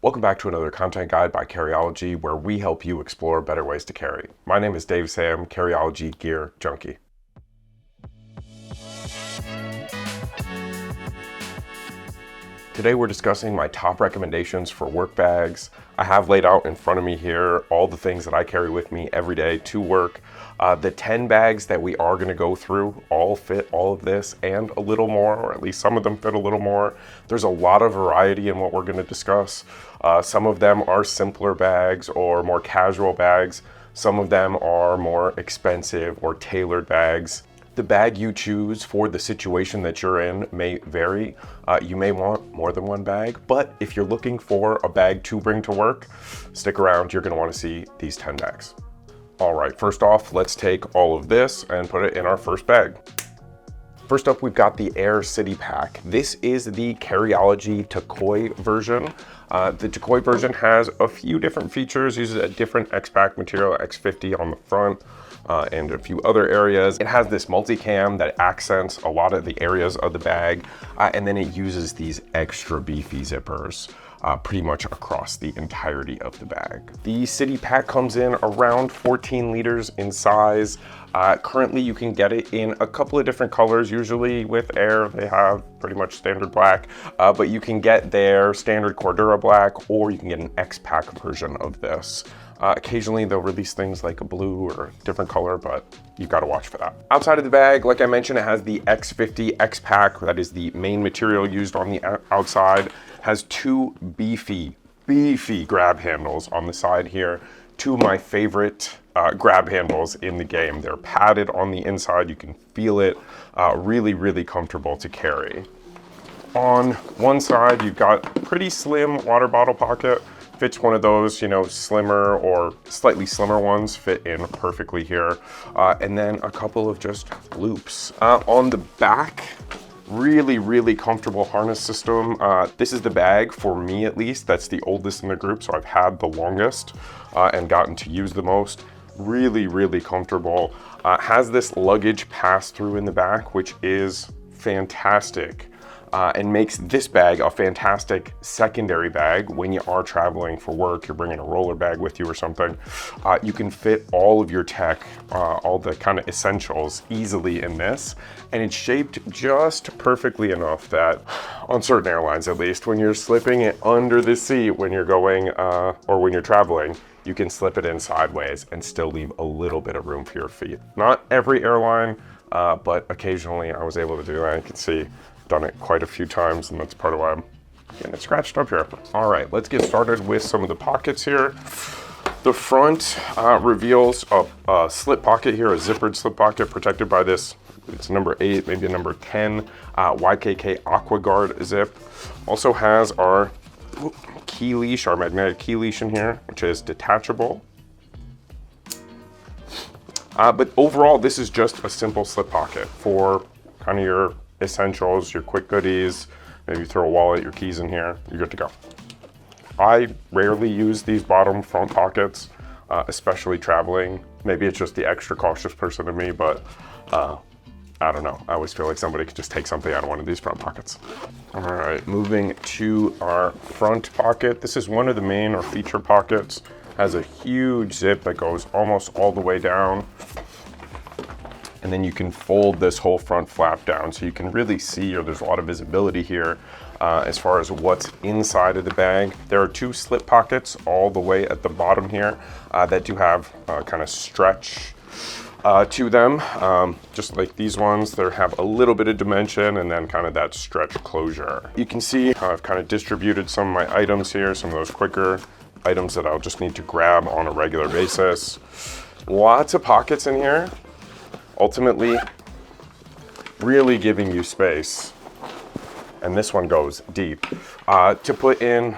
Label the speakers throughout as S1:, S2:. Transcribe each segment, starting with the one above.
S1: Welcome back to another content guide by Carryology, where we help you explore better ways to carry. My name is DaveSam, Carryology Gear Junkie. Today we're discussing my top recommendations for work bags. I have laid out in front of me here all the things that I carry with me every day to work. The 10 bags that we are going to go through all fit all of this and a little more, or at least some of them fit a little more. There's a lot of variety in what we're going to discuss. Some of them are simpler bags or more casual bags. Some of them are more expensive or tailored bags. The bag you choose for the situation that you're in may vary. You may want more than one bag, but if you're looking for a bag to bring to work, stick around, you're going to want to see these 10 bags. All right, first off, let's take all of this and put it in our first bag. First up, we've got the Aer City Pack. This is the Carryology Takoi version. The Takoi version has a few different features, uses a different X-Pack material, X50 on the front, and a few other areas. It has this multicam that accents a lot of the areas of the bag, and then it uses these extra beefy zippers pretty much across the entirety of the bag. The City Pack comes in around 14 liters in size. Currently you can get it in a couple of different colors. Usually with Aer they have pretty much standard black, but you can get their standard Cordura black, or you can get an X-Pack version of this. Occasionally they'll release things like a blue or a different color, but you've got to watch for that. Outside of the bag, like I mentioned, it has the X50 X-Pack. That is the main material used on the outside. Has two beefy grab handles on the side here. Two of my favorite grab handles in the game. They're padded on the inside. You can feel it. Really comfortable to carry. On one side, you've got pretty slim water bottle pocket. Fits one of those, you know, slimmer or slightly slimmer ones fit in perfectly here. And then a couple of just loops. On the back, really comfortable harness system. This is the bag, for me at least, that's the oldest in the group, so I've had the longest and gotten to use the most. Really comfortable. Has this luggage pass-through in the back, which is fantastic. And makes this bag a fantastic secondary bag when you are traveling for work. You're bringing a roller bag with you or something. You can fit all of your tech, all the kind of essentials easily in this. And it's shaped just perfectly enough that, on certain airlines at least, when you're slipping it under the seat when you're going, or when you're traveling, you can slip it in sideways and still leave a little bit of room for your feet. Not every airline, but occasionally I was able to do that. You can see done it quite a few times, and that's part of why I'm getting it scratched up here. All right, let's get started with some of the pockets here. The front reveals a slip pocket here, a zippered slip pocket protected by this, it's number 8, maybe a number 10 YKK Aqua Guard zip. Also has our key leash, our magnetic key leash in here, which is detachable. But overall, this is just a simple slip pocket for kind of your essentials, your quick goodies. Maybe throw a wallet, your keys in here, you're good to go. I rarely use these bottom front pockets, especially traveling. Maybe it's just the extra cautious person in me, but I don't know. I always feel like somebody could just take something out of one of these front pockets. All right, moving to our front pocket. This is one of the main or feature pockets. Has a huge zip that goes almost all the way down. And then you can fold this whole front flap down so you can really see, or there's a lot of visibility here as far as what's inside of the bag. There are two slip pockets all the way at the bottom here that do have kind of stretch to them. Just like these ones, they have a little bit of dimension and then kind of that stretch closure. You can see how I've kind of distributed some of my items here, some of those quicker items that I'll just need to grab on a regular basis. Lots of pockets in here. Ultimately, really giving you space, and this one goes deep, to put in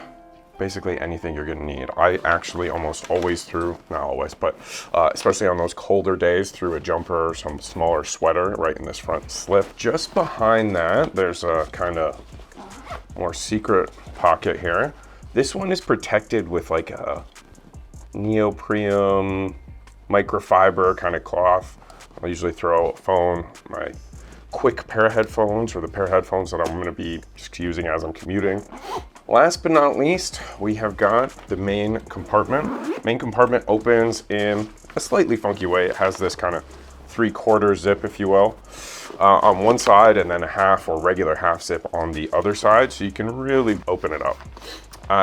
S1: basically anything you're gonna need. I actually almost always threw, not always, but especially on those colder days, threw a jumper or some smaller sweater right in this front slip. Just behind that, there's a kind of more secret pocket here. This one is protected with like a neoprene microfiber kind of cloth. I usually throw a phone, my quick pair of headphones, or the pair of headphones that I'm going to be just using as I'm commuting. Last but not least, we have got the main compartment. Main compartment opens in a slightly funky way. It has this kind of 3/4 zip, if you will, on one side, and then a half or regular half zip on the other side, so you can really open it up.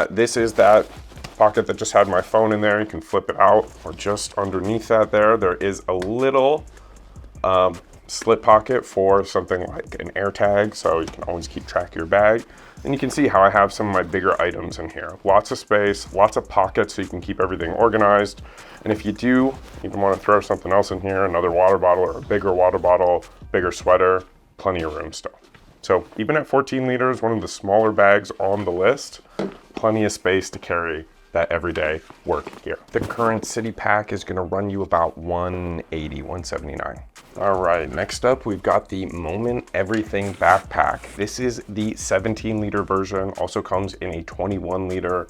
S1: This is that pocket that just had my phone in there. You can flip it out, or just underneath that there is a little slip pocket for something like an air tag, so you can always keep track of your bag. And you can see how I have some of my bigger items in here. Lots of space, lots of pockets, so you can keep everything organized. And if you do even want to throw something else in here, another water bottle or a bigger water bottle, bigger sweater, plenty of room still. So even at 14 liters, one of the smaller bags on the list, plenty of space to carry that everyday work gear. The current city pack is gonna run you about 180, 179. All right, next up, we've got the Moment Everything backpack. This is the 17-liter version, also comes in a 21-liter,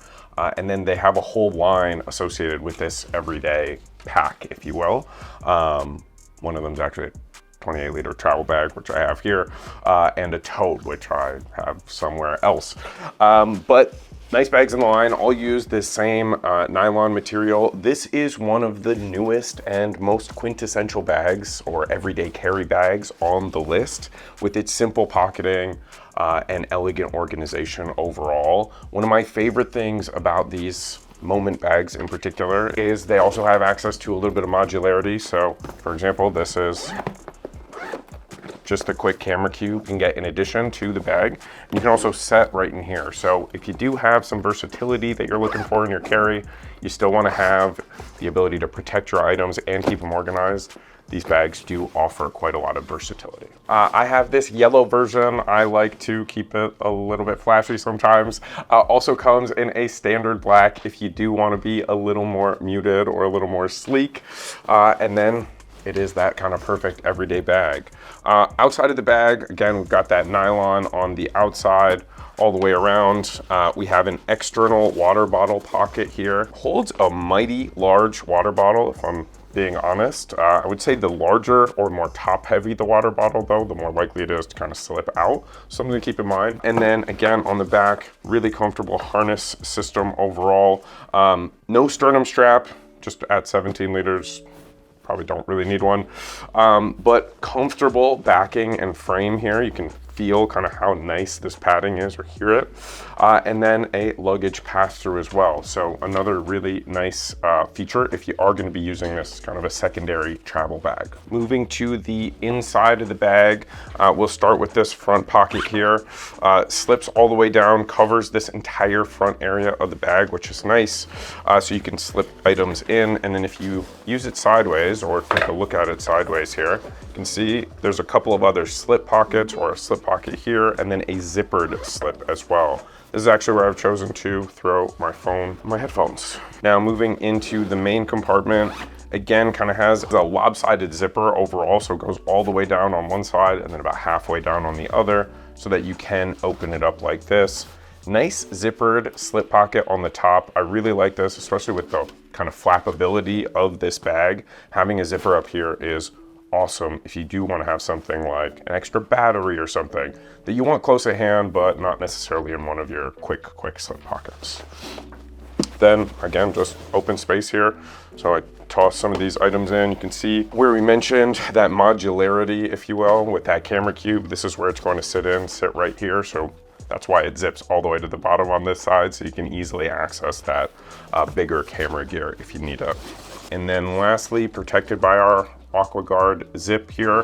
S1: and then they have a whole line associated with this everyday pack, if you will. One of them is actually a 28-liter travel bag, which I have here, and a tote, which I have somewhere else. But nice bags in the line, all use this same nylon material. This is one of the newest and most quintessential bags or everyday carry bags on the list, with its simple pocketing and elegant organization overall. One of my favorite things about these Moment bags in particular is they also have access to a little bit of modularity. So for example, this is just a quick camera cube you can get in addition to the bag. And you can also set right in here. So if you do have some versatility that you're looking for in your carry, you still want to have the ability to protect your items and keep them organized. These bags do offer quite a lot of versatility. I have this yellow version. I like to keep it a little bit flashy sometimes. Also comes in a standard black if you do want to be a little more muted or a little more sleek. And then it is that kind of perfect everyday bag. Outside of the bag, again, we've got that nylon on the outside all the way around. We have an external water bottle pocket here. Holds a mighty large water bottle, if I'm being honest. I would say the larger or more top heavy the water bottle though, the more likely it is to kind of slip out. Something to keep in mind. And then again, on the back, really comfortable harness system overall. No sternum strap, just at 17 liters. Probably don't really need one, but comfortable backing and frame here. You can feel kind of how nice this padding is or hear it. And then a luggage pass-through as well. So another really nice feature if you are going to be using this kind of a secondary travel bag. Moving to the inside of the bag, we'll start with this front pocket here. Slips all the way down, covers this entire front area of the bag, which is nice. So you can slip items in, and then if you use it sideways or take a look at it sideways here, you can see there's a couple of other slip pockets, or a slip pocket here, and then a zippered slip as well. This is actually where I've chosen to throw my phone and my headphones. Now moving into the main compartment, again, kind of has a lopsided zipper overall, so it goes all the way down on one side and then about halfway down on the other, so that you can open it up like this. Nice zippered slip pocket on the top. I really like this, especially with the kind of flappability of this bag. Having a zipper up here is awesome if you do want to have something like an extra battery or something that you want close at hand, but not necessarily in one of your quick slip pockets. Then again, just open space here. So I toss some of these items in. You can see where we mentioned that modularity, if you will, with that camera cube. This is where it's going to sit right here. So that's why it zips all the way to the bottom on this side, so you can easily access that bigger camera gear if you need it. And then lastly, protected by our AquaGuard zip here,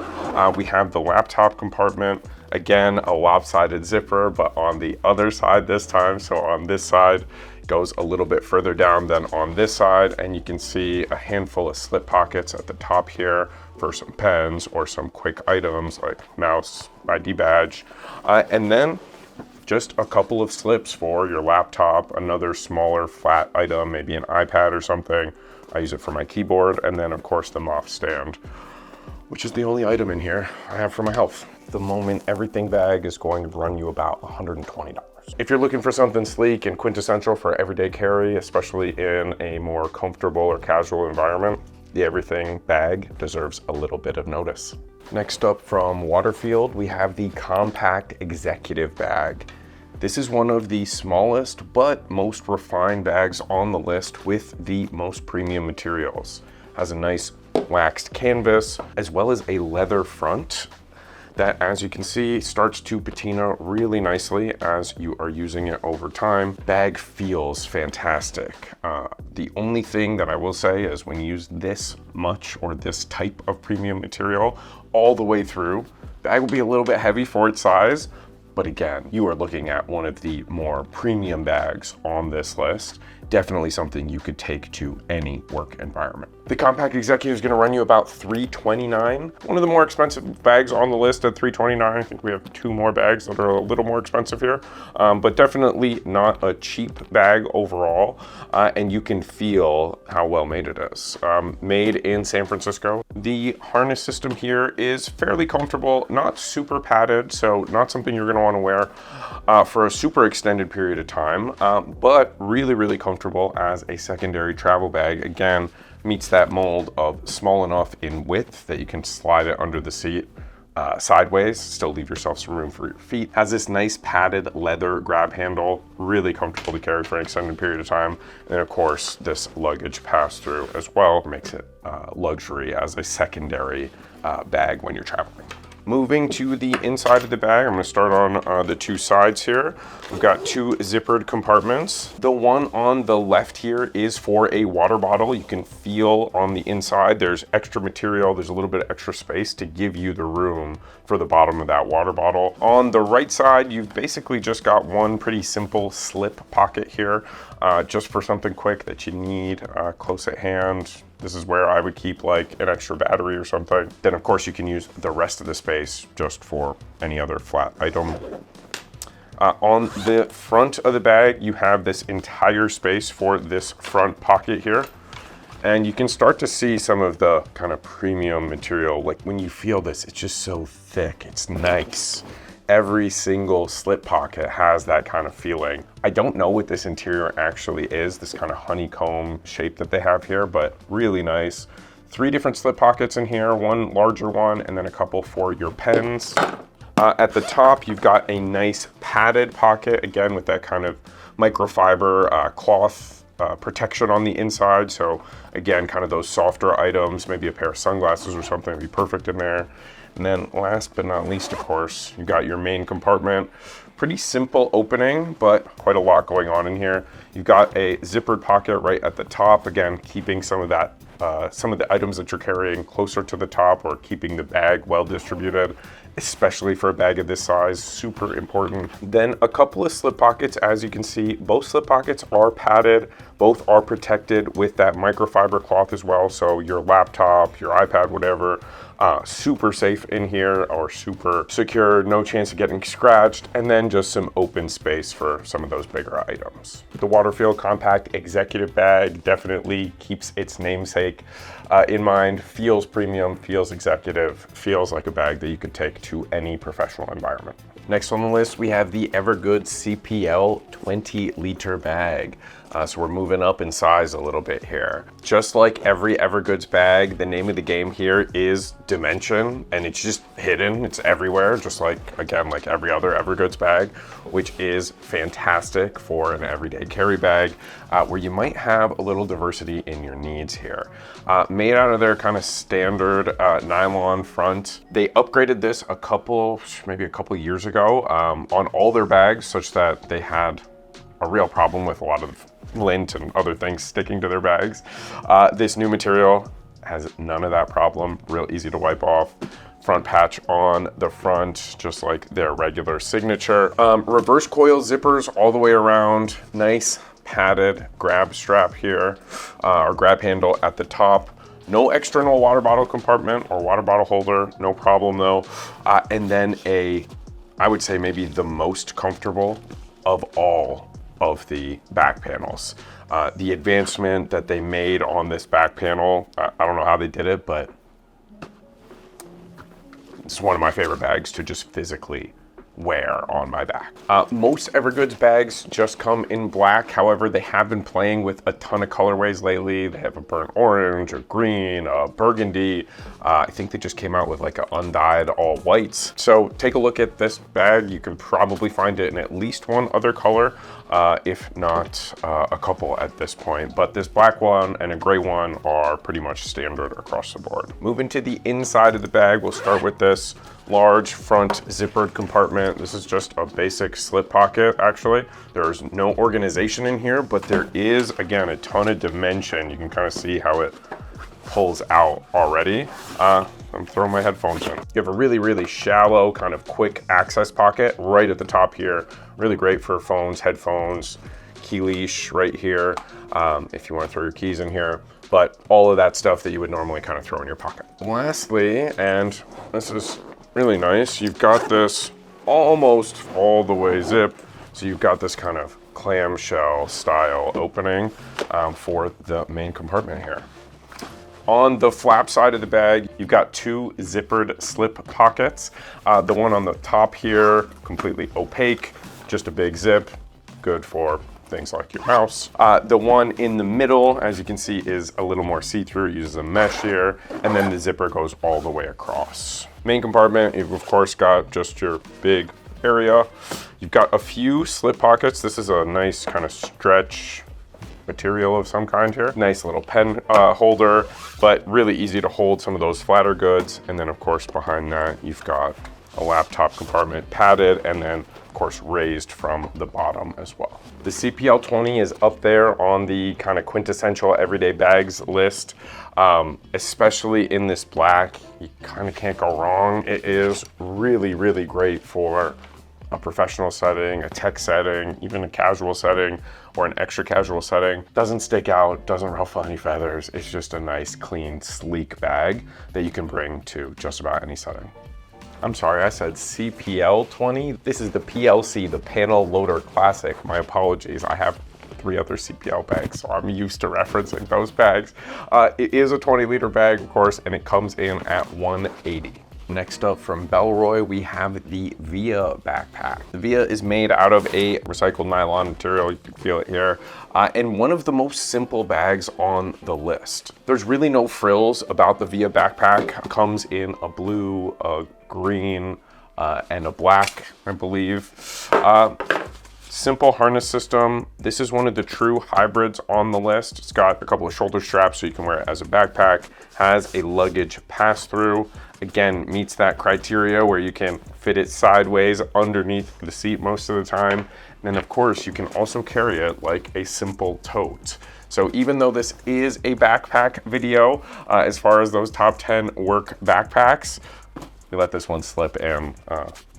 S1: we have the laptop compartment. Again, a lopsided zipper, but on the other side this time. So on this side, it goes a little bit further down than on this side, and you can see a handful of slip pockets at the top here for some pens or some quick items like mouse, ID badge, and then just a couple of slips for your laptop, another smaller flat item, maybe an iPad or something. I use it for my keyboard, and then of course the mop stand, which is the only item in here I have for my health. The Moment Everything bag is going to run you about $120. If you're looking for something sleek and quintessential for everyday carry, especially in a more comfortable or casual environment, the Everything bag deserves a little bit of notice. Next up from Waterfield, we have the Compact Executive Bag. This is one of the smallest but most refined bags on the list with the most premium materials. Has a nice waxed canvas as well as a leather front that, as you can see, starts to patina really nicely as you are using it over time. Bag feels fantastic. The only thing that I will say is when you use this much or this type of premium material all the way through, bag will be a little bit heavy for its size, but again, you are looking at one of the more premium bags on this list. Definitely something you could take to any work environment. The Compact Executive is gonna run you about $329. One of the more expensive bags on the list at $329. I think we have 2 more bags that are a little more expensive here, but definitely not a cheap bag overall. And you can feel how well made it is. Made in San Francisco. The harness system here is fairly comfortable, not super padded, so not something you're gonna wanna wear for a super extended period of time, but really, really comfortable as a secondary travel bag. Again, meets that mold of small enough in width that you can slide it under the seat sideways, still leave yourself some room for your feet. Has this nice padded leather grab handle, really comfortable to carry for an extended period of time. And of course, this luggage pass-through as well makes it luxury as a secondary bag when you're traveling. Moving to the inside of the bag, I'm gonna start on the 2 sides here. We've got 2 zippered compartments. The one on the left here is for a water bottle. You can feel on the inside, there's extra material, there's a little bit of extra space to give you the room for the bottom of that water bottle. On the right side, you've basically just got one pretty simple slip pocket here, just for something quick that you need close at hand. This is where I would keep like an extra battery or something. Then of course you can use the rest of the space just for any other flat item. On the front of the bag, you have this entire space for this front pocket here. And you can start to see some of the kind of premium material. Like when you feel this, it's just so thick, it's nice. Every single slip pocket has that kind of feeling. I don't know what this interior actually is, this kind of honeycomb shape that they have here, but really nice. 3 different slip pockets in here, one larger one, and then a couple for your pens. At the top, you've got a nice padded pocket, again with that kind of microfiber cloth protection on the inside. So again, kind of those softer items, maybe a pair of sunglasses or something would be perfect in there. And then last but not least, of course, you've got your main compartment. Pretty simple opening, but quite a lot going on in here. You've got a zippered pocket right at the top, again, keeping some of that, some of the items that you're carrying closer to the top or keeping the bag well distributed, especially for a bag of this size, super important. Then a couple of slip pockets, as you can see, both slip pockets are padded, both are protected with that microfiber cloth as well. So your laptop, your iPad, whatever, super safe in here or super secure, no chance of getting scratched, and then just some open space for some of those bigger items. The Waterfield Compact Executive Bag definitely keeps its namesake in mind, feels premium, feels executive, feels like a bag that you could take to any professional environment. Next on the list, we have the EVERGOODS CPL 20-liter bag. So we're moving up in size a little bit here. Just like every EVERGOODS bag, the name of the game here is dimension, and it's just hidden. It's everywhere, just like, again, like every other EVERGOODS bag, which is fantastic for an everyday carry bag, where you might have a little diversity in your needs here. Made out of their kind of standard nylon front. They upgraded this maybe a couple years ago on all their bags, such that they had a real problem with a lot of lint and other things sticking to their bags. This new material has none of that problem, real easy to wipe off. Front patch on the front, just like their regular signature. Reverse coil zippers all the way around, nice padded grab strap here, or grab handle at the top. No external water bottle compartment or water bottle holder, no problem though. And then I would say maybe the most comfortable of all of the back panels. The advancement that they made on this back panel, I don't know how they did it, but it's one of my favorite bags to just physically wear on my back. Most EVERGOODS bags just come in black. However, they have been playing with a ton of colorways lately. They have a burnt orange, a green, a burgundy. I think they just came out with like an undyed all whites. So take a look at this bag. You can probably find it in at least one other color, if not a couple at this point. But this black one and a gray one are pretty much standard across the board. Moving to the inside of the bag, we'll start with this large front zippered compartment. This is just a basic slip pocket, actually. There's no organization in here, but there is, again, a ton of dimension. You can kind of see how it pulls out already. I'm throwing my headphones in. You have a really, really shallow kind of quick access pocket right at the top here. Really great for phones, headphones, key leash right here, if you want to throw your keys in here. But all of that stuff that you would normally kind of throw in your pocket. Lastly, and this is really nice, you've got this almost all the way zip. So you've got this kind of clamshell style opening for the main compartment here. On the flap side of the bag, you've got two zippered slip pockets. The one on the top here, completely opaque, just a big zip, good for things like your mouse. The one in the middle, as you can see, is a little more see-through, uses a mesh here, and then the zipper goes all the way across. Main compartment, you've of course got just your big area. You've got a few slip pockets. This is a nice kind of stretch material of some kind here. Nice little pen holder, but really easy to hold some of those flatter goods. And then of course behind that, you've got a laptop compartment padded and then of course raised from the bottom as well. The CPL 20 is up there on the kind of quintessential everyday bags list, especially in this black. You kind of can't go wrong. It is really, really great for a professional setting, a tech setting, even a casual setting or an extra casual setting. Doesn't stick out, doesn't ruffle any feathers. It's just a nice, clean, sleek bag that you can bring to just about any setting. I'm sorry, I said CPL 20. This is the PLC, the Panel Loader Classic. My apologies. I have 3 other CPL bags, so I'm used to referencing those bags. It is a 20-liter bag, of course, and it comes in at $180. Next up from Bellroy, we have the Via backpack. The Via is made out of a recycled nylon material, you can feel it here, and one of the most simple bags on the list. There's really no frills about the Via backpack. It comes in a blue, a green, and a black, I believe. Simple harness system. This is one of the true hybrids on the list. It's got a couple of shoulder straps so you can wear it as a backpack. Has a luggage pass-through. Again, meets that criteria where you can fit it sideways underneath the seat most of the time. And then of course you can also carry it like a simple tote. So even though this is a backpack video, as far as those top 10 work backpacks, we let this one slip in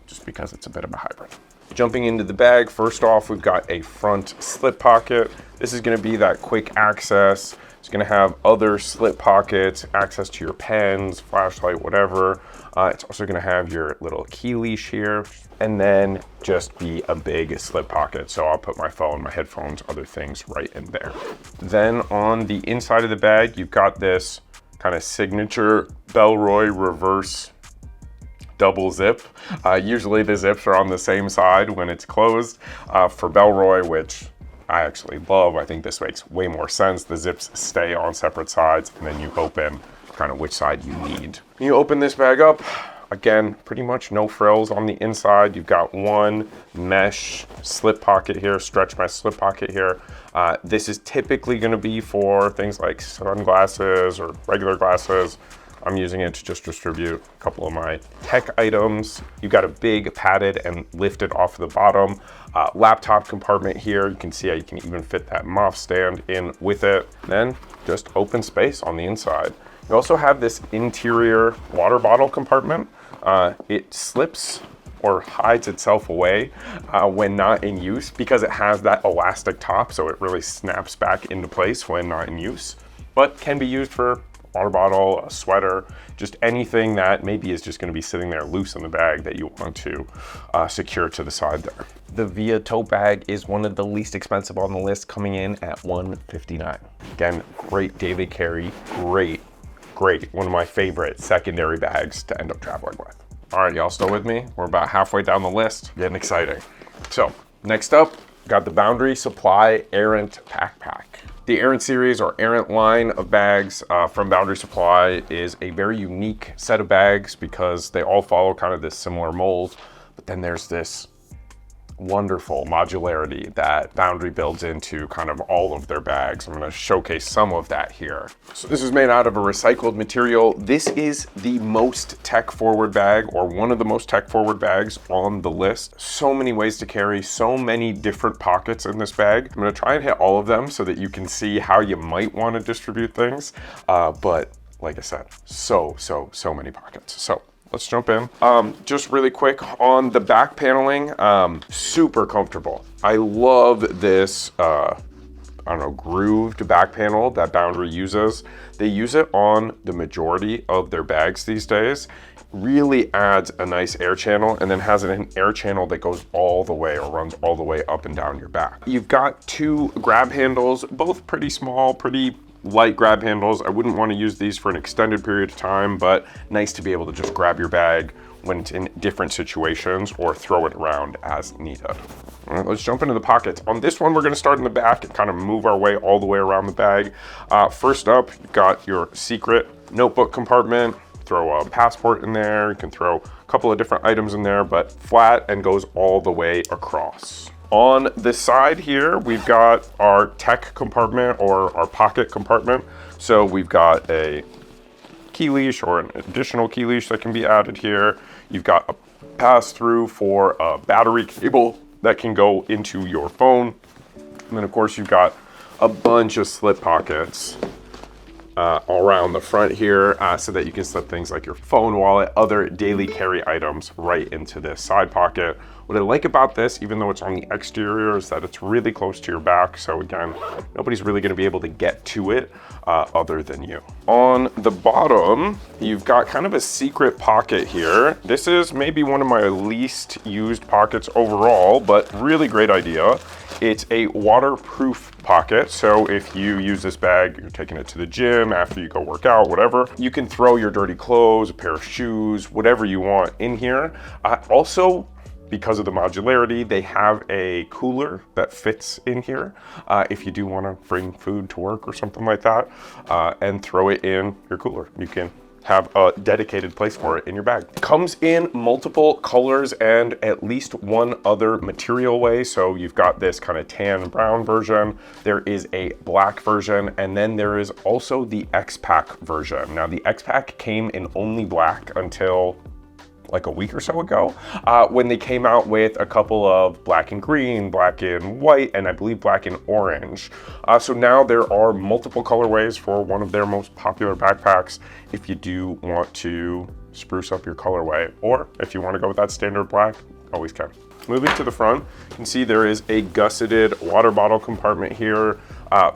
S1: just because it's a bit of a hybrid. Jumping into the bag, first off, we've got a front slip pocket. This is gonna be that quick access. It's gonna have other slip pockets, access to your pens, flashlight, whatever. It's also gonna have your little key leash here, and then just be a big slip pocket. So I'll put my phone, my headphones, other things right in there. Then on the inside of the bag, you've got this kind of signature Bellroy reverse double zip. Usually the zips are on the same side when it's closed. For Bellroy, which I actually love, I think this makes way more sense. The zips stay on separate sides and then you open kind of which side you need. You open this bag up, again, pretty much no frills on the inside. You've got one mesh slip pocket here, stretch mesh slip pocket here. This is typically gonna be for things like sunglasses or regular glasses. I'm using it to just distribute a couple of my tech items. You've got a big padded and lifted off the bottom laptop compartment here. You can see how you can even fit that MOF stand in with it. Then just open space on the inside. You also have this interior water bottle compartment. It slips or hides itself away when not in use because it has that elastic top, so it really snaps back into place when not in use, but can be used for water bottle, a sweater, just anything that maybe is just going to be sitting there loose in the bag that you want to secure to the side there. The Via tote bag is one of the least expensive on the list, coming in at $159. Again, great daily carry, great, one of my favorite secondary bags to end up traveling with. All right, y'all still with me? We're about halfway down the list. Getting exciting. So next up, got the Foundry Supply Errant Backpack. The Errant series or Errant line of bags from Foundry Supply is a very unique set of bags because they all follow kind of this similar mold, but then there's this wonderful modularity that Foundry builds into kind of all of their bags. I'm going to showcase some of that here. So this is made out of a recycled material. This is the most tech forward bag, or one of the most tech forward bags on the list. So many ways to carry, so many different pockets in this bag. I'm going to try and hit all of them so that you can see how you might want to distribute things. But like I said, so many pockets. So let's jump in. Just really quick on the back paneling, super comfortable. I love this, I don't know, grooved back panel that Foundry uses. They use it on the majority of their bags these days. Really adds a nice air channel, and then has an air channel that goes all the way or runs all the way up and down your back. You've got two grab handles, both pretty small, pretty light grab handles. I wouldn't want to use these for an extended period of time, but nice to be able to just grab your bag when it's in different situations or throw it around as needed. All right, let's jump into the pockets. On this one, we're going to start in the back and kind of move our way all the way around the bag. First up, you've got your secret notebook compartment. Throw a passport in there. You can throw a couple of different items in there, but flat and goes all the way across. On the side here, we've got our tech compartment or our pocket compartment. So we've got a key leash or an additional key leash that can be added here. You've got a pass-through for a battery cable that can go into your phone. And then of course you've got a bunch of slip pockets around the front here so that you can slip things like your phone, wallet, other daily carry items right into this side pocket. What I like about this, even though it's on the exterior, is that it's really close to your back. So again, nobody's really going to be able to get to it other than you. On the bottom, you've got kind of a secret pocket here. This is maybe one of my least used pockets overall, but really great idea. It's a waterproof pocket. So if you use this bag, you're taking it to the gym after you go work out, whatever, you can throw your dirty clothes, a pair of shoes, whatever you want in here. Also, because of the modularity, they have a cooler that fits in here if you do want to bring food to work or something like that, and throw it in your cooler. You can have a dedicated place for it in your bag. It comes in multiple colors and at least one other material way. So you've got this kind of tan brown version, there is a black version, and then there is also the X-Pack version. Now the X-Pack came in only black until like a week or so ago, when they came out with a couple of black and green, black and white, and I believe black and orange. So now there are multiple colorways for one of their most popular backpacks if you do want to spruce up your colorway, or if you want to go with that standard black, always can. Moving to the front, you can see there is a gusseted water bottle compartment here.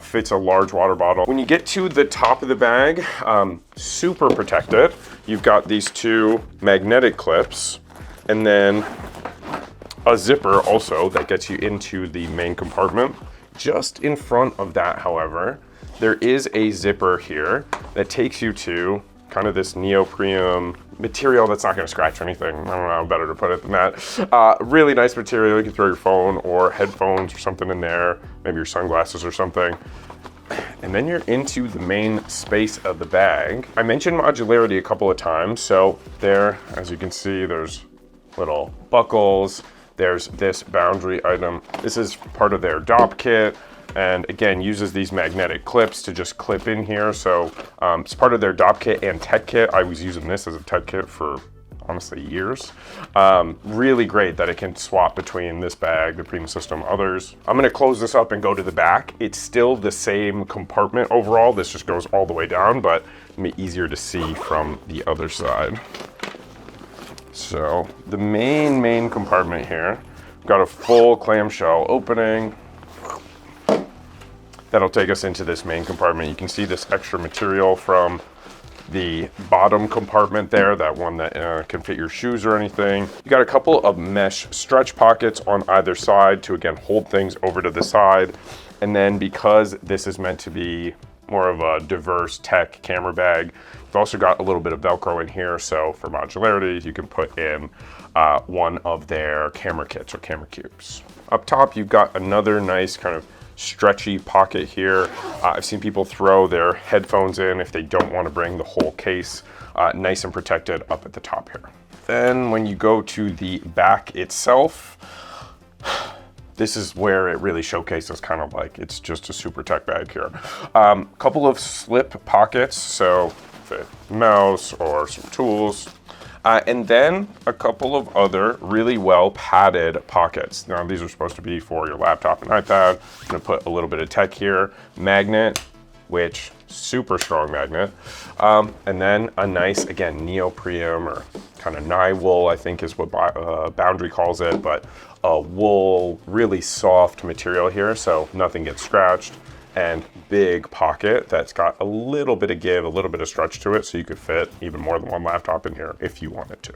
S1: Fits a large water bottle. When you get to the top of the bag, super protected. You've got these two magnetic clips and then a zipper also that gets you into the main compartment. Just in front of that, however, there is a zipper here that takes you to kind of this neoprene material that's not going to scratch anything. I don't know how better to put it than that. Really nice material. You can throw your phone or headphones or something in there, maybe your sunglasses or something. And then you're into the main space of the bag. I mentioned modularity a couple of times. So there, as you can see, there's little buckles. There's this Foundry item. This is part of their DOP kit. And again, uses these magnetic clips to just clip in here. So it's part of their DOP kit and tech kit. I was using this as a tech kit for honestly years. Really great that it can swap between this bag, the Premium System, others. I'm gonna close this up and go to the back. It's still the same compartment overall. This just goes all the way down, but it'll be easier to see from the other side. So the main compartment here, got a full clamshell opening. That'll take us into this main compartment. You can see this extra material from the bottom compartment there, that one that can fit your shoes or anything. You got a couple of mesh stretch pockets on either side to, again, hold things over to the side. And then because this is meant to be more of a diverse tech camera bag. You've also got a little bit of Velcro in here, so for modularity, you can put in one of their camera kits or camera cubes. Up top, you've got another nice kind of stretchy pocket here. I've seen people throw their headphones in if they don't want to bring the whole case. Nice and protected up at the top here. Then when you go to the back itself, this is where it really showcases kind of like it's just a super tech bag here. Couple of slip pockets, so fit mouse or some tools. And then a couple of other really well padded pockets. Now these are supposed to be for your laptop and iPad. I'm gonna put a little bit of tech here. Magnet, which super strong magnet. And then a nice, again, neoprene or kind of nylon, I think is what Foundry calls it, but a wool, really soft material here, so nothing gets scratched. And big pocket that's got a little bit of give, a little bit of stretch to it, so you could fit even more than one laptop in here if you wanted to.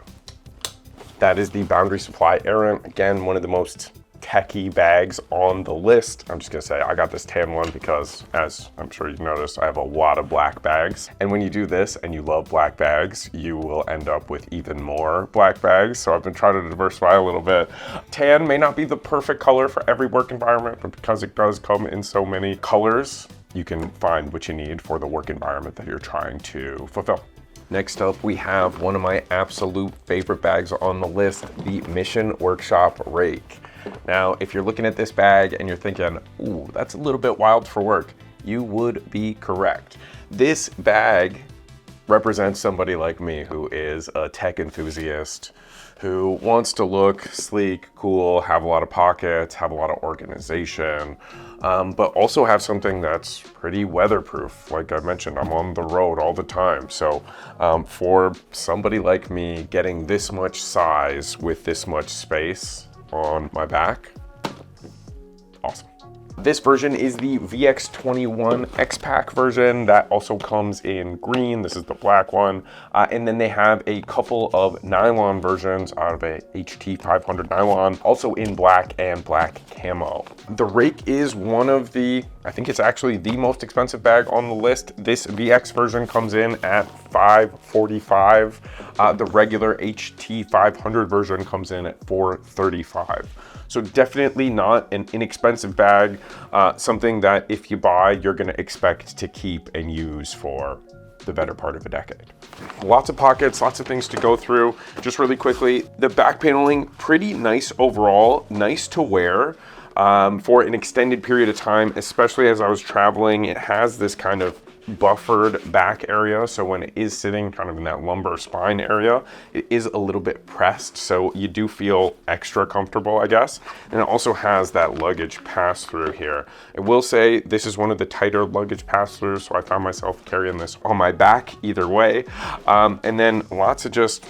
S1: That is the Foundry Supply Errant. Again, one of the most techie bags on the list. I'm just gonna say I got this tan one because, as I'm sure you've noticed, I have a lot of black bags. And when you do this and you love black bags, you will end up with even more black bags. So I've been trying to diversify a little bit. Tan may not be the perfect color for every work environment, but because it does come in so many colors, you can find what you need for the work environment that you're trying to fulfill. Next up, we have one of my absolute favorite bags on the list, the Mission Workshop Rhake. Now, if you're looking at this bag and you're thinking, ooh, that's a little bit wild for work, you would be correct. This bag represents somebody like me who is a tech enthusiast, who wants to look sleek, cool, have a lot of pockets, have a lot of organization, but also have something that's pretty weatherproof. Like I mentioned, I'm on the road all the time. So for somebody like me, getting this much size with this much space on my back, awesome. This version is the VX21 X-Pack version that also comes in green. This is the black one. And then they have a couple of nylon versions out of a HT500 nylon, also in black and black camo. The Rhake is one of the, I think it's actually the most expensive bag on the list. This VX version comes in at $545. The regular HT500 version comes in at $435. So definitely not an inexpensive bag, something that if you buy, you're gonna expect to keep and use for the better part of a decade. Lots of pockets, lots of things to go through. Just really quickly, the back paneling, pretty nice overall, nice to wear for an extended period of time, especially as I was traveling. It has this kind of buffered back area, so when it is sitting kind of in that lumbar spine area, it is a little bit pressed, so you do feel extra comfortable, I guess. And it also has that luggage pass-through here. I will say this is one of the tighter luggage pass-throughs, so I found myself carrying this on my back either way. And then lots of just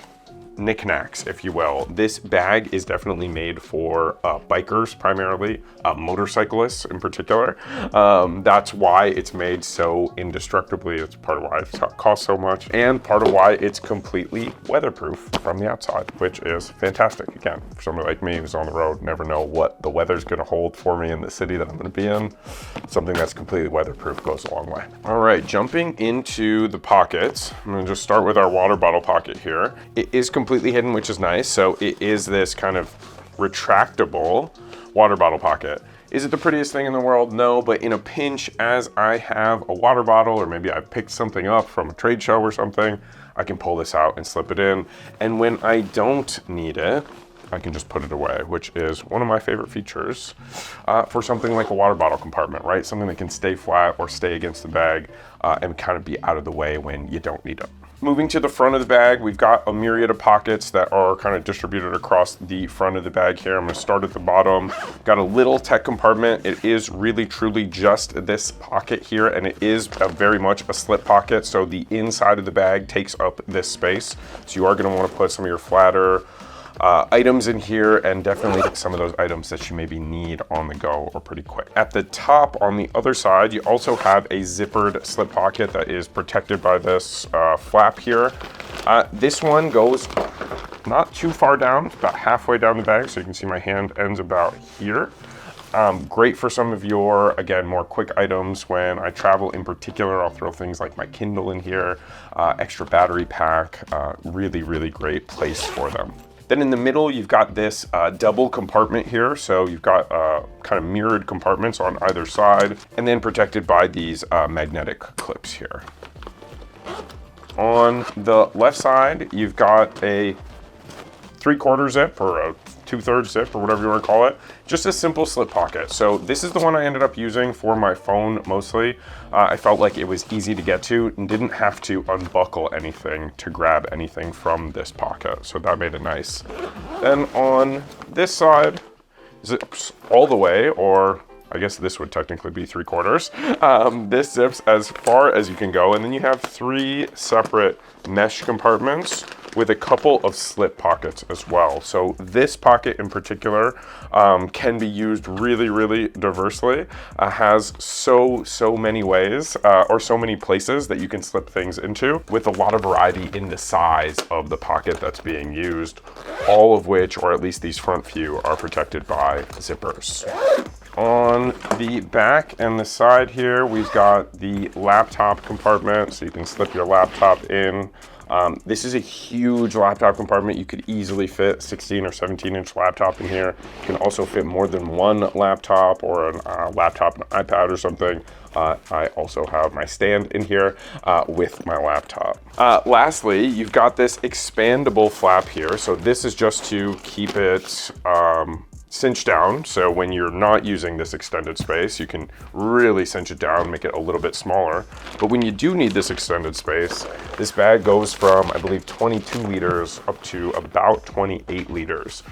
S1: knickknacks, if you will. This bag is definitely made for bikers primarily, motorcyclists in particular. That's why it's made so indestructibly. It's part of why it costs so much and part of why it's completely weatherproof from the outside, which is fantastic. Again, for somebody like me who's on the road, never know what the weather's gonna hold for me in the city that I'm gonna be in. Something that's completely weatherproof goes a long way. All right, jumping into the pockets, I'm gonna just start with our water bottle pocket here. It is completely hidden, which is nice. So it is this kind of retractable water bottle pocket. Is it the prettiest thing in the world? No, but in a pinch, as I have a water bottle, or maybe I picked something up from a trade show or something, I can pull this out and slip it in. And when I don't need it, I can just put it away, which is one of my favorite features for something like a water bottle compartment, right? Something that can stay flat or stay against the bag and kind of be out of the way when you don't need it. Moving to the front of the bag, we've got a myriad of pockets that are kind of distributed across the front of the bag here. I'm gonna start at the bottom. Got a little tech compartment. It is really truly just this pocket here, and it is very much a slip pocket, so the inside of the bag takes up this space. So you are gonna wanna put some of your flatter items in here, and definitely some of those items that you maybe need on the go or pretty quick. At the top on the other side, you also have a zippered slip pocket that is protected by this flap here. This one goes not too far down, about halfway down the bag, so you can see my hand ends about here. Great for some of your, again, more quick items. When I travel in particular, I'll throw things like my Kindle in here, extra battery pack, really, really great place for them. Then in the middle, you've got this double compartment here. So you've got kind of mirrored compartments on either side, and then protected by these magnetic clips here. On the left side, you've got a 3/4 zip or a 2/3 zip or whatever you want to call it. Just a simple slip pocket. So this is the one I ended up using for my phone mostly. I felt like it was easy to get to and didn't have to unbuckle anything to grab anything from this pocket. So that made it nice. Then on this side, zips all the way, or I guess this would technically be 3/4. This zips as far as you can go. And then you have 3 separate mesh compartments with a couple of slip pockets as well. So this pocket in particular can be used really, really diversely. Has so many ways or so many places that you can slip things into, with a lot of variety in the size of the pocket that's being used, all of which, or at least these front few, are protected by zippers. On the back and the side here, we've got the laptop compartment, so you can slip your laptop in. This is a huge laptop compartment. You could easily fit 16 or 17-inch laptop in here. You can also fit more than one laptop, or a laptop and iPad or something. I also have my stand in here with my laptop. Lastly, you've got this expandable flap here. So this is just to keep it cinch down. So when you're not using this extended space, you can really cinch it down, make it a little bit smaller. But when you do need this extended space, this bag goes from, I believe, 22 liters up to about 28 liters.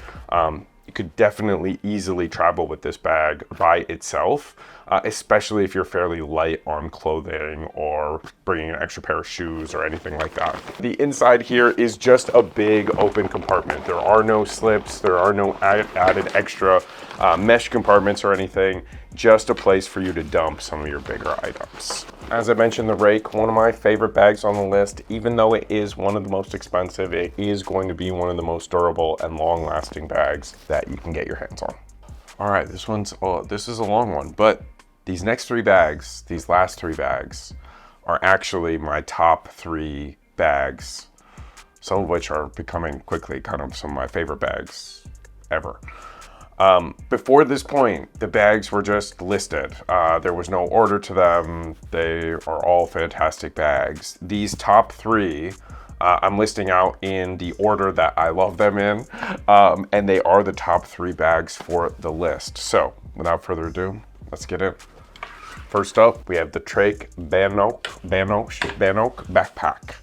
S1: You could definitely easily travel with this bag by itself, especially if you're fairly light on clothing or bringing an extra pair of shoes or anything like that. The inside here is just a big open compartment. There are no slips, there are no added extra mesh compartments or anything, just a place for you to dump some of your bigger items. As I mentioned, the Rhake, one of my favorite bags on the list. Even though it is one of the most expensive, it is going to be one of the most durable and long-lasting bags that you can get your hands on. All right, this is a long one, but these next 3 bags, these last 3 bags, are actually my top 3 bags, some of which are becoming quickly kind of some of my favorite bags ever. Before this point, the bags were just listed. There was no order to them. They are all fantastic bags. These top 3, I'm listing out in the order that I love them in, and they are the top 3 bags for the list. So without further ado, let's get in. First up, we have the Trakke Bannoch backpack.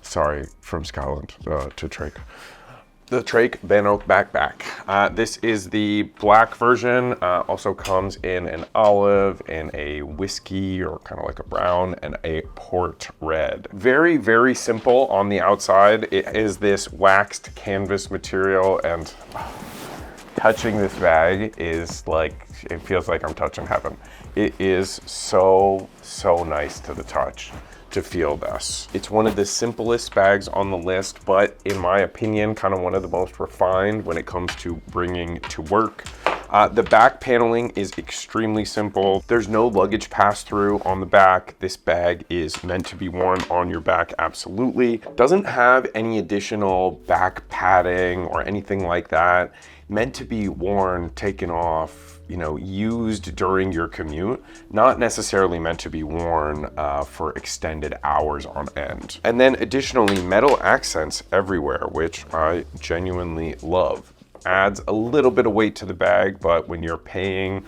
S1: Sorry, from Scotland to Trakke. The Trakke Bannoch backpack. This is the black version. Also comes in an olive, in a whiskey, or kind of like a brown, and a port red. Very, very simple on the outside. It is this waxed canvas material, and touching this bag is like, it feels like I'm touching heaven. It is so nice to the touch to feel this. It's one of the simplest bags on the list, but in my opinion, kind of one of the most refined when it comes to bringing to work. The back paneling is extremely simple. There's no luggage pass-through on the back. This bag is meant to be worn on your back, absolutely. Doesn't have any additional back padding or anything like that. Meant to be worn, taken off, you know, used during your commute, not necessarily meant to be worn for extended hours on end. And then additionally, metal accents everywhere, which I genuinely love. Adds a little bit of weight to the bag, but when you're paying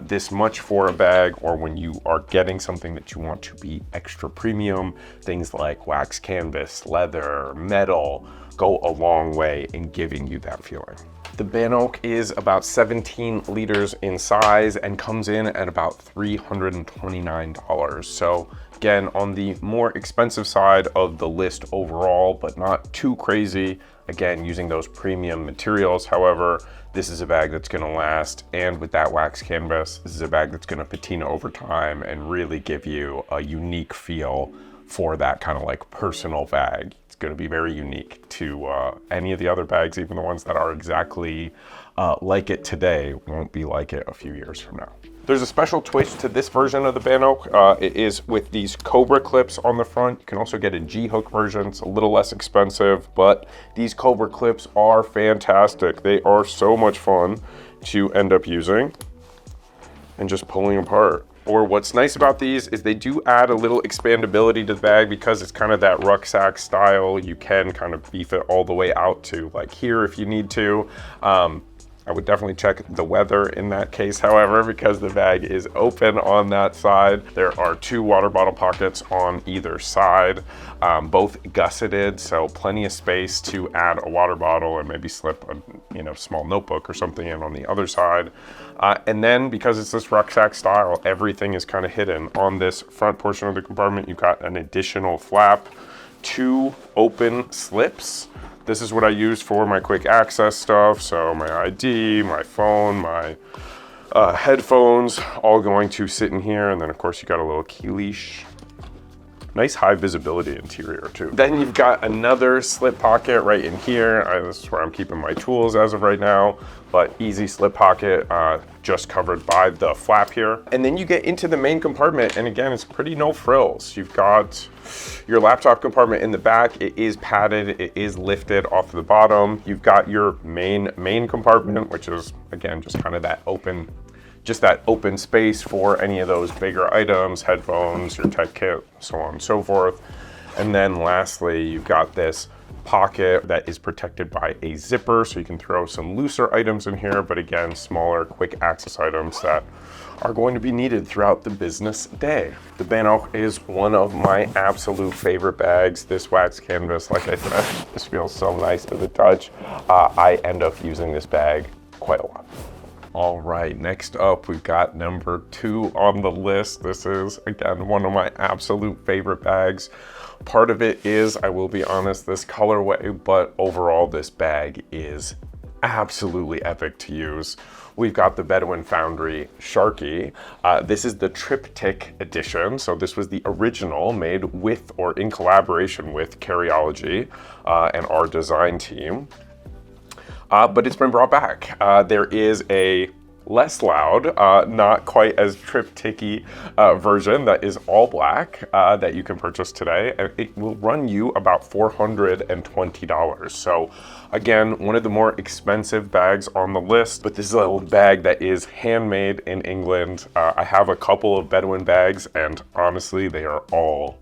S1: this much for a bag, or when you are getting something that you want to be extra premium, things like wax canvas, leather, metal, go a long way in giving you that feeling. The Bannoch is about 17 liters in size and comes in at about $329. So again, on the more expensive side of the list overall, but not too crazy. Again, using those premium materials. However, this is a bag that's gonna last, and with that wax canvas, this is a bag that's gonna patina over time and really give you a unique feel for that kind of like personal bag. It's going to be very unique to any of the other bags. Even the ones that are exactly like it today won't be like it a few years from now. There's a special twist to this version of the Bannoch. It is with these Cobra clips on the front. You can also get a G-hook version. It's a little less expensive, but these Cobra clips are fantastic. They are so much fun to end up using and just pulling apart. Or what's nice about these is they do add a little expandability to the bag because it's kind of that rucksack style. You can kind of beef it all the way out to like here if you need to. I would definitely check the weather in that case, however, because the bag is open on that side. There are 2 water bottle pockets on either side, both gusseted, so plenty of space to add a water bottle and maybe slip a small notebook or something in on the other side. And then because it's this rucksack style, everything is kind of hidden. On this front portion of the compartment, you've got an additional flap, 2 open slips. This is what I use for my quick access stuff. So my ID, my phone, my headphones, all going to sit in here. And then of course you got a little key leash. Nice high visibility interior too. Then you've got another slip pocket right in here. This is where I'm keeping my tools as of right now, but easy slip pocket, just covered by the flap here. And then you get into the main compartment, and again, it's pretty no frills. You've got your laptop compartment in the back. It is padded, it is lifted off the bottom. You've got your main compartment, which is again, just kind of that open space for any of those bigger items, headphones, your tech kit, so on and so forth. And then lastly, you've got this pocket that is protected by a zipper, so you can throw some looser items in here, but again, smaller, quick access items that are going to be needed throughout the business day. The Bannoch is one of my absolute favorite bags. This wax canvas, like I said, this feels so nice to the touch. I end up using this bag quite a lot. All right, next up, we've got number 2 on the list. This is, again, one of my absolute favorite bags. Part of it is, I will be honest, this colorway, but overall, this bag is absolutely epic to use. We've got the Bedouin Foundry Sharky. This is the Triptych edition. So this was the original made with or in collaboration with Carryology and our design team. But it's been brought back. There is a less loud, not quite as triptychy version that is all black that you can purchase today. It will run you about $420. So again, one of the more expensive bags on the list, but this is a little bag that is handmade in England. I have a couple of Bedouin bags, and honestly, they are all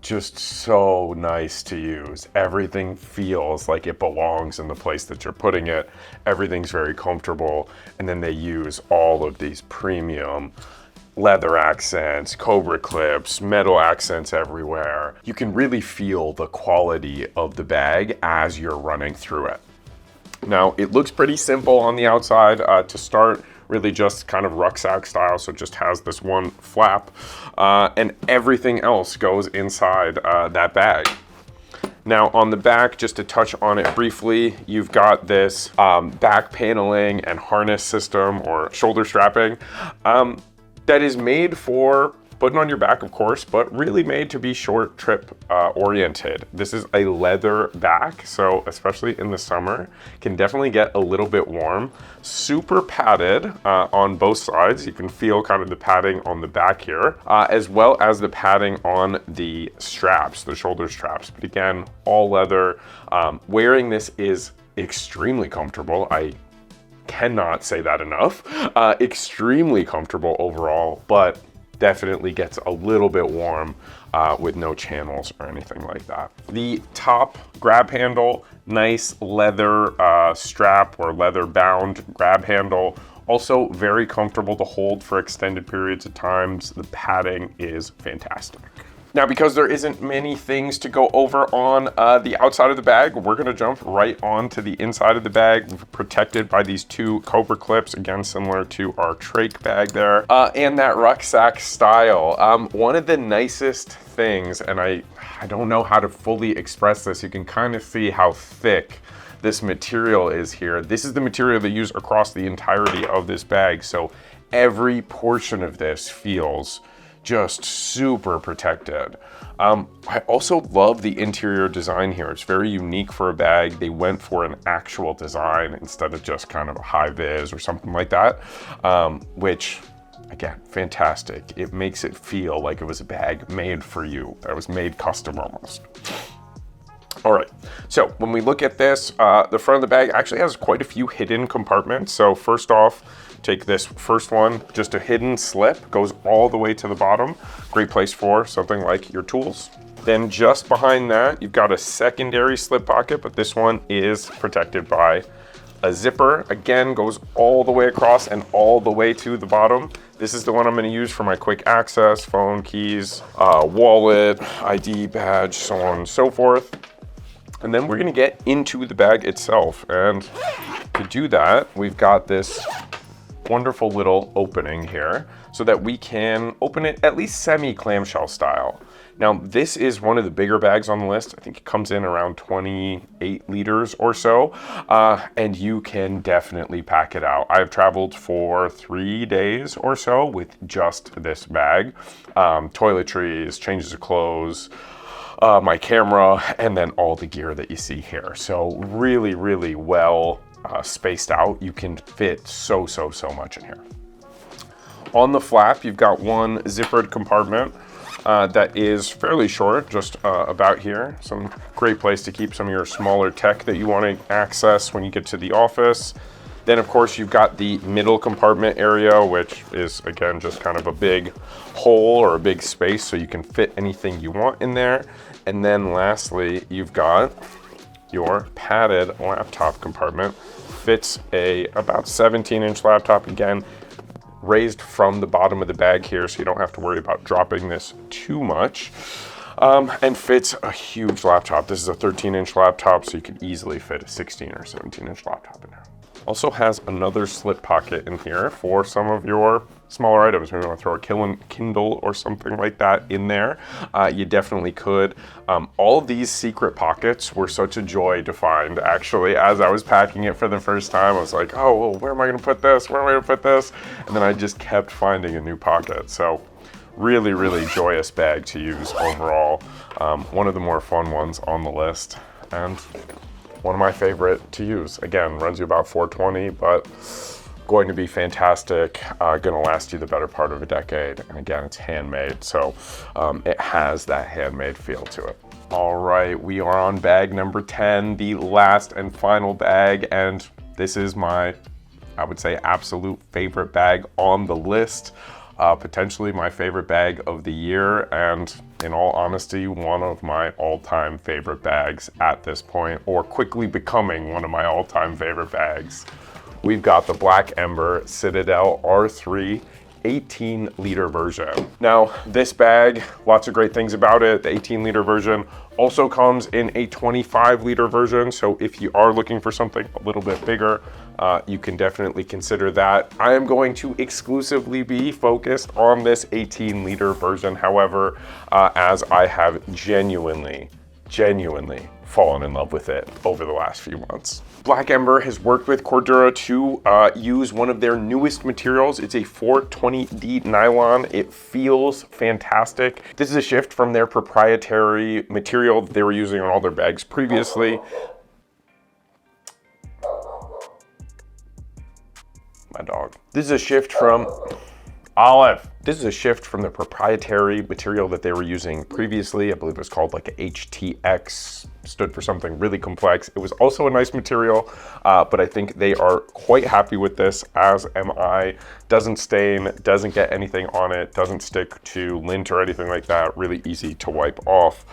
S1: just so nice to use. Everything feels like it belongs in the place that you're putting it. Everything's very comfortable. And then they use all of these premium leather accents, Cobra clips, metal accents everywhere. You can really feel the quality of the bag as you're running through it. Now, it looks pretty simple on the outside to start. Really just kind of rucksack style, so it just has this one flap, and everything else goes inside that bag. Now on the back, just to touch on it briefly, you've got this back paneling and harness system or shoulder strapping that is made for putting on your back, of course, but really made to be short trip oriented. This is a leather back, so especially in the summer, can definitely get a little bit warm. Super padded on both sides. You can feel kind of the padding on the back here, as well as the padding on the straps, the shoulder straps. But again, all leather. Wearing this is extremely comfortable. I cannot say that enough. Extremely comfortable overall, but definitely gets a little bit warm with no channels or anything like that. The top grab handle, nice leather strap or leather bound grab handle. Also very comfortable to hold for extended periods of times. The padding is fantastic. Now, because there isn't many things to go over on the outside of the bag, we're gonna jump right onto the inside of the bag, protected by these 2 Cobra clips, again, similar to our Trakke bag there, and that rucksack style. One of the nicest things, and I don't know how to fully express this, you can kind of see how thick this material is here. This is the material they use across the entirety of this bag, so every portion of this feels just super protected. I also love the interior design here. It's very unique for a bag. They went for an actual design instead of just kind of a high vis or something like that, which, again, fantastic. It makes it feel like it was a bag made for you, that was made custom almost. All right, so when we look at this, the front of the bag actually has quite a few hidden compartments. So first off, take this first one, just a hidden slip, goes all the way to the bottom. Great place for something like your tools. Then just behind that, you've got a secondary slip pocket, but this one is protected by a zipper. Again, goes all the way across and all the way to the bottom. This is the one I'm gonna use for my quick access, phone, keys, wallet, ID badge, so on and so forth. And then we're gonna get into the bag itself. And to do that, we've got this wonderful little opening here so that we can open it at least semi-clamshell style. Now, this is one of the bigger bags on the list. I think it comes in around 28 liters or so, and you can definitely pack it out. I've traveled for 3 days or so with just this bag. Toiletries, changes of clothes, my camera, and then all the gear that you see here. So really, really well spaced out. You can fit so much in here. On the flap, you've got one zippered compartment that is fairly short, just about here. Some great place to keep some of your smaller tech that you want to access when you get to the office. Then of course you've got the middle compartment area, which is again just kind of a big hole or a big space so you can fit anything you want in there. And then lastly, you've got your padded laptop compartment. Fits a about 17-inch laptop, again, raised from the bottom of the bag here, so you don't have to worry about dropping this too much. And fits a huge laptop. This is a 13-inch laptop, so you can easily fit a 16 or 17-inch laptop in there. Also has another slip pocket in here for some of your smaller items. Maybe you want to throw a Kindle or something like that in there. You definitely could. All of these secret pockets were such a joy to find, actually. As I was packing it for the first time, I was like, oh, well, where am I going to put this? Where am I going to put this? And then I just kept finding a new pocket. So really, really joyous bag to use overall. One of the more fun ones on the list. And one of my favorite to use. Again, runs you about $420, but going to be fantastic. Gonna last you the better part of a decade. And again, it's handmade, so it has that handmade feel to it. All right, we are on bag number 10, the last and final bag. And this is my, I would say, absolute favorite bag on the list. Potentially my favorite bag of the year, and in all honesty, one of my all-time favorite bags at this point, or quickly becoming one of my all-time favorite bags. We've got the Black Ember Citadel R3 18-liter version. Now, this bag, lots of great things about it. The 18-liter version also comes in a 25-liter version, so if you are looking for something a little bit bigger, you can definitely consider that. I am going to exclusively be focused on this 18-liter version, however, as I have genuinely fallen in love with it over the last few months. Black Ember has worked with Cordura to use one of their newest materials. It's a 420D nylon. It feels fantastic. This is a shift from their proprietary material that they were using on all their bags previously. My dog. This is a shift from Olive. This is a shift from the proprietary material that they were using previously. I believe it was called like a HTX, stood for something really complex. It was also a nice material, but I think they are quite happy with this, as am I. Doesn't stain, doesn't get anything on it, doesn't stick to lint or anything like that. Really easy to wipe off,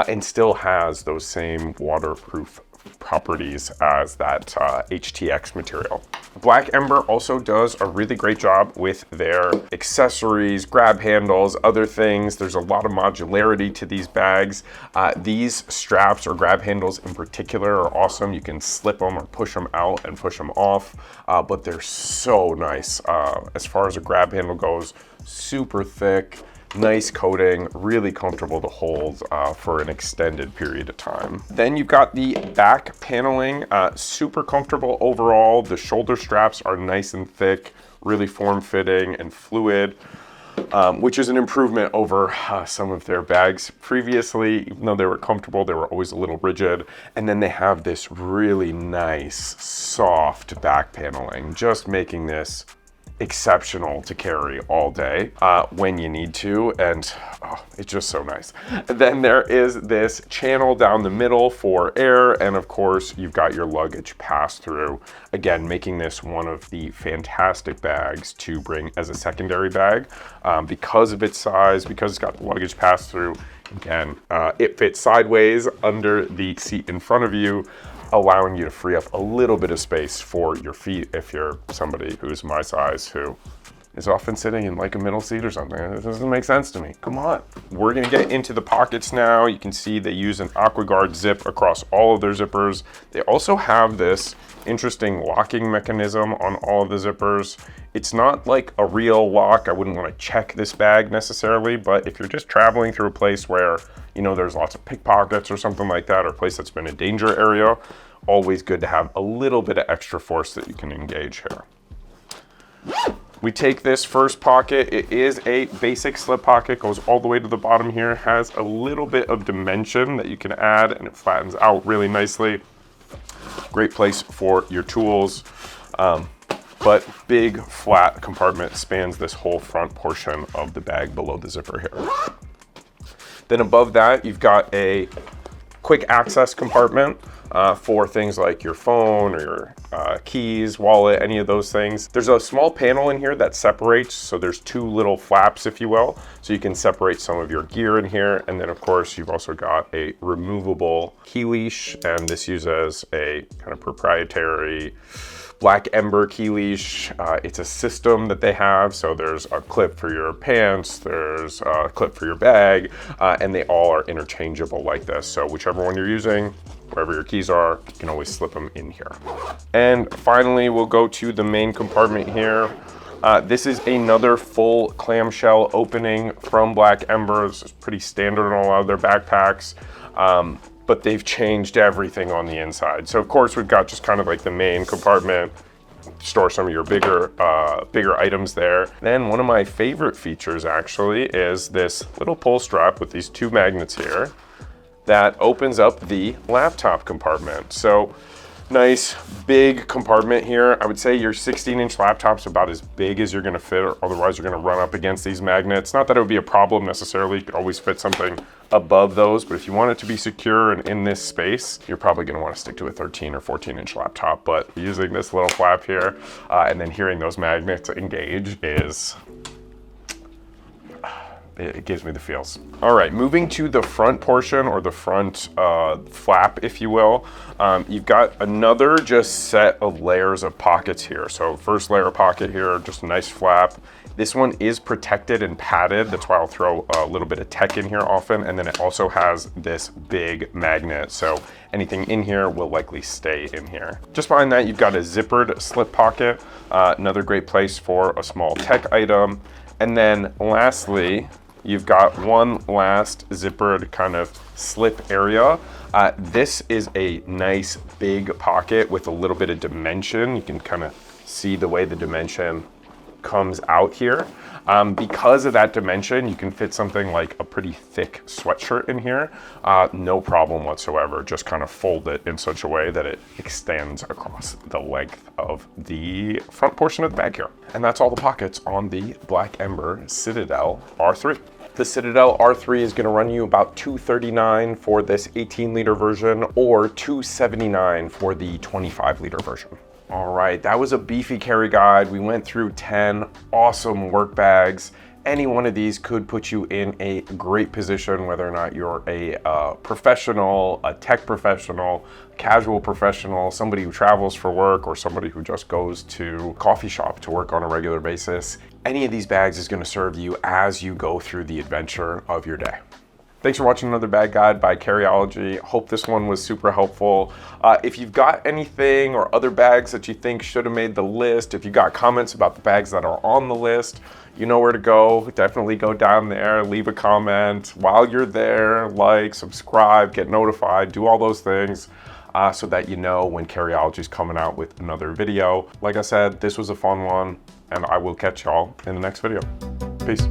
S1: and still has those same waterproof properties as that HTX material. Black Ember also does a really great job with their accessories, grab handles, other things. There's a lot of modularity to these bags. These straps or grab handles in particular are awesome. You can slip them or push them out and push them off, but they're so nice. As far as a grab handle goes, super thick, nice coating, really comfortable to hold for an extended period of time. Then you've got the back paneling, super comfortable overall. The shoulder straps are nice and thick, really form-fitting and fluid. which is an improvement over some of their bags previously. Even though they were comfortable, they were always a little rigid. And then they have this really nice, soft back paneling, just making this exceptional to carry all day when you need to, and it's just so nice. And then there is this channel down the middle for air, and of course you've got your luggage pass through, again making this one of the fantastic bags to bring as a secondary bag because of its size, because it's got the luggage pass through. Again, it fits sideways under the seat in front of you, allowing you to free up a little bit of space for your feet if you're somebody who's my size who is often sitting in like a middle seat or something. It doesn't make sense to me. Come on. We're gonna get into the pockets now. You can see they use an AquaGuard zip across all of their zippers. They also have this interesting locking mechanism on all of the zippers. It's not like a real lock. I wouldn't want to check this bag necessarily, but if you're just traveling through a place where, you know, there's lots of pickpockets or something like that, or a place that's been a danger area, always good to have a little bit of extra force that you can engage here. We take this first pocket. It is a basic slip pocket, goes all the way to the bottom here, has a little bit of dimension that you can add, and it flattens out really nicely. Great place for your tools. But big flat compartment spans this whole front portion of the bag below the zipper here. Then above that, you've got a quick access compartment for things like your phone or your keys, wallet, any of those things. There's a small panel in here that separates, so there's two little flaps, if you will, so you can separate some of your gear in here. And then of course, you've also got a removable key leash, and this uses a kind of proprietary black Ember key leash. It's a system that they have, so there's a clip for your pants, there's a clip for your bag, and they all are interchangeable like this. So whichever one you're using, wherever your keys are, you can always slip them in here. And finally, we'll go to the main compartment here. This is another full clamshell opening from Black Ember. This is pretty standard on a lot of their backpacks. But they've changed everything on the inside. So of course we've got just kind of like the main compartment, store some of your bigger items there. Then one of my favorite features actually is this little pull strap with these two magnets here that opens up the laptop compartment. So nice big compartment here. I would say your 16-inch laptop's about as big as you're gonna fit, or otherwise you're gonna run up against these magnets. Not that it would be a problem necessarily. You could always fit something above those, but if you want it to be secure and in this space, you're probably gonna wanna stick to a 13 or 14-inch laptop. But using this little flap here, and then hearing those magnets engage it gives me the feels. All right, moving to the front portion, or the front flap, if you will. You've got another just set of layers of pockets here. So first layer of pocket here, just a nice flap. This one is protected and padded. That's why I'll throw a little bit of tech in here often. And then it also has this big magnet. So anything in here will likely stay in here. Just behind that, you've got a zippered slip pocket. Another great place for a small tech item. And then lastly, you've got one last zippered kind of slip area. This is a nice big pocket with a little bit of dimension. You can kind of see the way the dimension comes out here. Because of that dimension, you can fit something like a pretty thick sweatshirt in here. No problem whatsoever. Just kind of fold it in such a way that it extends across the length of the front portion of the bag here. And that's all the pockets on the Black Ember Citadel R3. The Citadel R3 is gonna run you about $239 for this 18-liter version, or $279 for the 25-liter version. All right, that was a beefy carry guide. We went through 10 awesome work bags. Any one of these could put you in a great position, whether or not you're a professional, a tech professional, casual professional, somebody who travels for work, or somebody who just goes to a coffee shop to work on a regular basis. Any of these bags is going to serve you as you go through the adventure of your day. Thanks for watching another bag guide by Carryology. Hope this one was super helpful. If you've got anything or other bags that you think should have made the list, if you got comments about the bags that are on the list, you know where to go. Definitely go down there, leave a comment. While you're there, like, subscribe, get notified, do all those things so that you know when Carryology is coming out with another video. Like I said, this was a fun one, and I will catch y'all in the next video. Peace.